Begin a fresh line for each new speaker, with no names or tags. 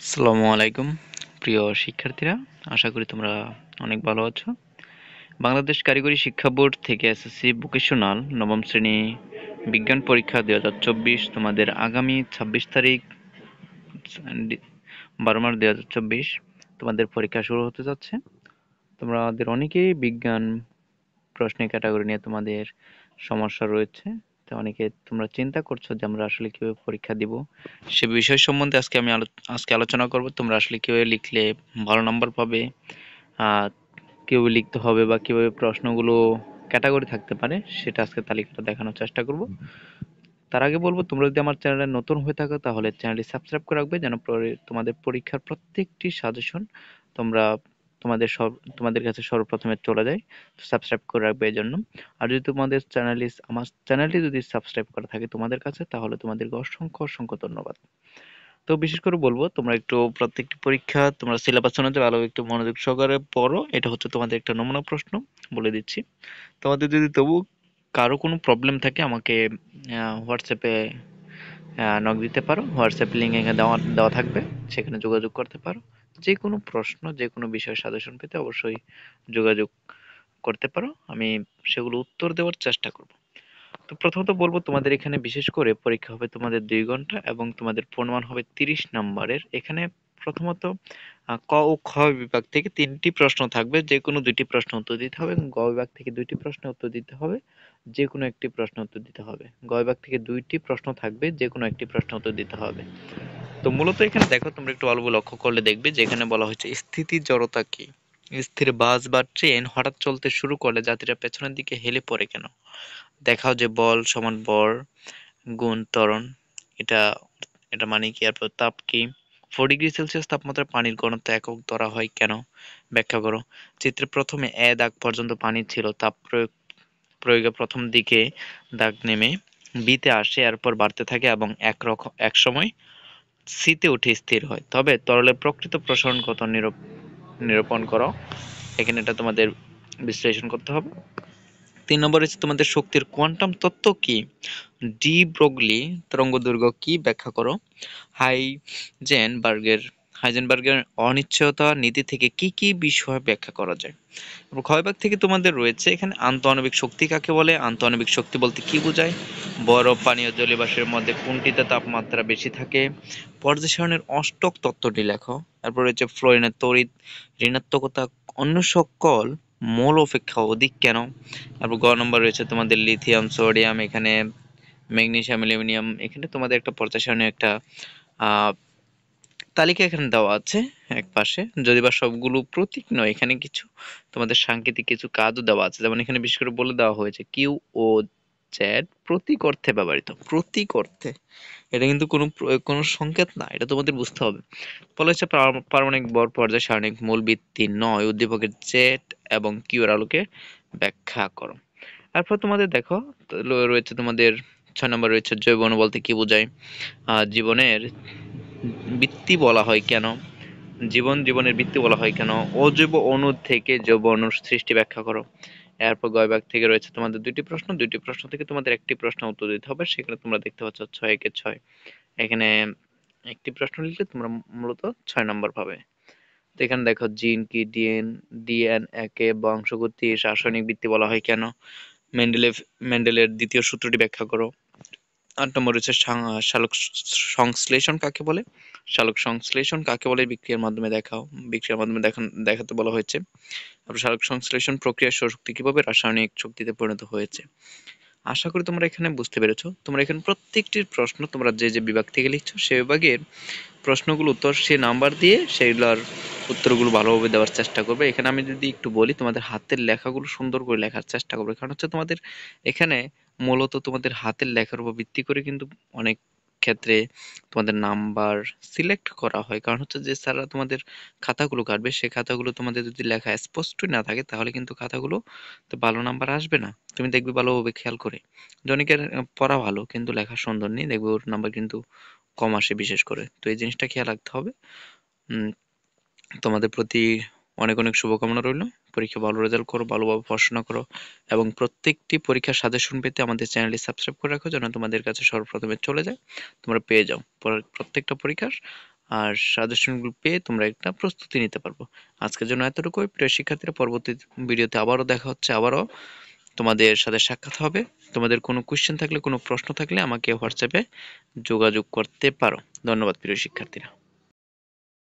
আসসালামু আলাইকুম প্রিয় শিক্ষার্থীরা, আশা করি তোমরা অনেক ভালো আছো। বাংলাদেশ কারিগরি শিক্ষা বোর্ড থেকে এসএসসি ভোকেশনাল নবম শ্রেণী বিজ্ঞান পরীক্ষা 2024 তোমাদের আগামী 26 তারিখ 12 মার্চ 2024 তোমাদের পরীক্ষা শুরু হতে যাচ্ছে। তোমাদের অনেকেই বিজ্ঞান প্রশ্নের ক্যাটাগরি নিয়ে তোমাদের সমস্যা রয়েছে। তো অনেকে তোমরা চিন্তা করছো যে আমরা আসলে কিভাবে পরীক্ষা দিব, সে বিষয় সম্বন্ধে আজকে আলোচনা করব। তোমরা আসলে কিভাবে লিখলে ভালো নাম্বার পাবে, আহ কিভাবে লিখতে হবে বা কিভাবে প্রশ্নগুলো ক্যাটাগরি থাকতে পারে, সেটা আজকে তালিকাটা দেখানোর চেষ্টা করব। তার আগে বলবো, তোমরা যদি আমার চ্যানেলে নতুন হয়ে থাকো তাহলে চ্যানেলটি সাবস্ক্রাইব করে রাখবে, যেন পরে তোমাদের পরীক্ষার প্রত্যেকটি সাজেশন তোমরা তোমাদের কাছে সর্বপ্রথমে চলে যায়। সাবস্ক্রাইব করে রাখবে এই জন্য। আর যদি আমার চ্যানেলটি যদি সাবস্ক্রাইব করা থাকে তোমাদের কাছে, তাহলে তোমাদেরকে অসংখ্য অসংখ্য ধন্যবাদ। তো বিশেষ করে বলবো, তোমরা একটু প্রত্যেকটি পরীক্ষা তোমরা সিলেবাস অনুযায়ী ভালো একটু মনোযোগ সহকারে পড়ো। এটা হচ্ছে তোমাদের একটা নমুনা প্রশ্ন, বলে দিচ্ছি। তোমাদের যদি তবু কারো কোনো প্রবলেম থাকে, আমাকে হোয়াটসঅ্যাপে নক দিতে পারো। হোয়াটসঅ্যাপ লিঙ্ক এখানে দেওয়া দেওয়া থাকবে, সেখানে যোগাযোগ করতে পারো। যে কোনো প্রশ্ন, যে কোনো বিষয়ে সাজেশন পেতে অবশ্যই যোগাযোগ করতে পারো, আমি সেগুলো উত্তর দেওয়ার চেষ্টা করব। তো প্রথমত বলবো, তোমাদের এখানে বিশেষ করে পরীক্ষা হবে তোমাদের 2 ঘন্টা এবং তোমাদের প্রমাণ হবে 30 নম্বরের। এখানে প্রথমত ক ও খ বিভাগ থেকে 3টি প্রশ্ন থাকবে, যে কোনো 2টি প্রশ্ন উত্তর দিতে হবে, এবং গ বিভাগ থেকে 2টি প্রশ্ন উত্তর দিতে হবে, যে কোনো একটি প্রশ্ন উত্তর দিতে হবে। গ বিভাগ থেকে 2টি প্রশ্ন থাকবে, যে কোনো একটি প্রশ্ন উত্তর দিতে হবে। তো মূলত এখানে দেখো, তোমরা একটু অল্প লক্ষ্য করলে দেখবে যে এখানে বলা হয়েছে স্থিতি জড়তা কি। স্থির বাস বা ট্রেন হঠাৎ চলতে শুরু করলে যাত্রীরা পেছনের দিকে হেলে পড়ে কেন? দেখাও যে বল সমান ভর গুণ ত্বরণ। এটা এটা মানে কি? আর তাপ কি? 4 ডিগ্রি সেলসিয়াস তাপমাত্রায় পানির ঘনত্ব একক ধরা হয় কেন? ব্যাখ্যা করো। চিত্রে প্রথমে দাগ পর্যন্ত পানি ছিল, প্রয়োগে প্রথম দিকে দাগ নেমে বিতে আসে, এরপর বাড়তে থাকে এবং এক সময় সিতে উঠে স্থির হয়। তবে তরলের প্রকৃত প্রসারণ কত নিরূপণ করো। এখানে এটা তোমাদের বিশ্লেষণ করতে হবে। 3 নম্বর হচ্ছে তোমাদের শক্তির কোয়ান্টাম তত্ত্ব কি? ডি ব্রগলি তরঙ্গদৈর্ঘ্য কি? ব্যাখ্যা করো। হাইজেনবার্গের হাইজেনবার্গের অনিশ্চয়তা নীতি থেকে কি কি বিষয় ব্যাখ্যা করা যায়? এবং ক্ষয়ভাগ থেকে তোমাদের রয়েছে এখানে আন্তঃআণবিক শক্তি কাকে বলে? আন্তঃআণবিক শক্তি বলতে কি বোঝায়? বরফ, পানি ও জলীয়বাষ্পের মধ্যে কোনটিতে তাপমাত্রা বেশি থাকে? পর্যায় সারণীর অষ্টক তত্ত্বটি লেখো। তারপর রয়েছে ফ্লোরিনের তড়িৎ ঋণাত্মকতা অন্য সকল মৌল অপেক্ষা অধিক কেন? তারপর গ নম্বর রয়েছে তোমাদের লিথিয়াম, সোডিয়াম, এখানে ম্যাগনেসিয়াম, অ্যালুমিনিয়াম। এখানে তোমাদের একটা পর্যায় সারণীর একটা আহ তালিকা এখানে দেওয়া আছে এক পাশে, যদি বা সবগুলো প্রতীক নয়, এখানে কিছু তোমাদের সাংকেতিক কিছু কাজও দেওয়া আছে। যেমন এখানে বিশেষ করে বলে দেওয়া হয়েছে কিউ ও জেড প্রতীক অর্থে ব্যবহৃত। প্রতীক অর্থে, এটা কিন্তু কোনো সংকেত না, এটা তোমাদের বুঝতে হবে। বলা হচ্ছে পারমাণবিক ভর পর্যায় সারণিক মূল ভিত্তি নয় উদ্দীপকের জেড এবং কিউ এর আলোকে ব্যাখ্যা করো। তারপর তোমাদের দেখো, রয়েছে তোমাদের 6 নম্বর রয়েছে জৈব অণু বলতে কি বোঝায়? জীবনের বৃত্তি বলা হয় কেন? জীবনের বৃত্তি বলা হয় কেন? অজৈব অণু থেকে জৈব অণুর সৃষ্টি ব্যাখ্যা করো। এরপর গ বিভাগ থেকে রয়েছে তোমাদের 2টি প্রশ্ন থেকে তোমাদের একটি প্রশ্ন উত্তর দিতে হবে। সেখানে তোমরা দেখতে পাচ্ছ 6 একে 6। এখানে একটি প্রশ্ন লিখলে তোমরা মূলত 6 নম্বর পাবে। তো এখানে দেখো জিন কি? ডিএনএ কে বংশগতি রাসায়নিক বৃত্তি বলা হয় কেন? মেন্ডেলের দ্বিতীয় সূত্রটি ব্যাখ্যা করো। 8 নম্বর হচ্ছে সালোক সংশ্লেষণ কাকে বলে? সালোক সংশ্লেষণ কাকে বলে? বিক্রিয়ার মাধ্যমে দেখাও। বিক্রিয়ার মাধ্যমে দেখাতে বলা হয়েছে। তারপর সালোক সংশ্লেষণ প্রক্রিয়ার শক্তি কিভাবে রাসায়নিক শক্তিতে পরিণত হয়েছে। আশা করি তোমরা এখানে বুঝতে পেরেছো। তোমরা এখানে প্রত্যেকটির প্রশ্ন তোমরা যে যে বিভাগ থেকে লিখছো সেই বিভাগের প্রশ্নগুলো উত্তর সে নাম্বার দিয়ে সেগুলোর উত্তরগুলো ভালোভাবে দেওয়ার চেষ্টা করবে। এখানে আমি যদি একটু বলি, তোমাদের হাতের লেখাগুলো সুন্দর করে লেখার চেষ্টা করবে, কারণ হচ্ছে তোমাদের এখানে মূলত তোমাদের হাতের লেখার উপর ভিত্তি করে কিন্তু অনেক ক্ষেত্রে তোমাদের নাম্বার সিলেক্ট করা হয়। কারণ হচ্ছে যে স্যাররা তোমাদের খাতাগুলো কাটবে, সেই খাতাগুলো তোমাদের যদি লেখা স্পষ্টই না থাকে, তাহলে কিন্তু খাতাগুলো তো ভালো নাম্বার আসবে না। তুমি দেখবে ভালোভাবে খেয়াল করে, জনিকের পড়া ভালো কিন্তু লেখা সুন্দর নেই, দেখবে ওর নাম্বার কিন্তু কম আসে বিশেষ করে। তো এই জিনিসটা খেয়াল রাখতে হবে। উম, তোমাদের প্রতি অনেক অনেক শুভকামনা রইলো। পরীক্ষা ভালো রেজাল্ট করো, ভালোভাবে পড়াশোনা করো, এবং প্রত্যেকটি পরীক্ষার সাজেশন পেতে আমাদের চ্যানেলটি সাবস্ক্রাইব করে রাখো, যেন তোমাদের কাছে সর্বপ্রথমে চলে যায়, তোমরা পেয়ে যাও প্রত্যেকটা পরীক্ষার আর সাজেশনগুলো পেয়ে তোমরা একটা প্রস্তুতি নিতে পারবো। আজকের জন্য এতটুকুই। প্রিয় শিক্ষার্থীরা, পরবর্তী ভিডিওতে আবারও দেখা হচ্ছে, আবারও তোমাদের সাথে সাক্ষাৎ হবে। তোমাদের কোনো কোয়েশ্চেন থাকলে, কোনো প্রশ্ন থাকলে আমাকে হোয়াটসঅ্যাপে যোগাযোগ করতে পারো। ধন্যবাদ প্রিয় শিক্ষার্থীরা।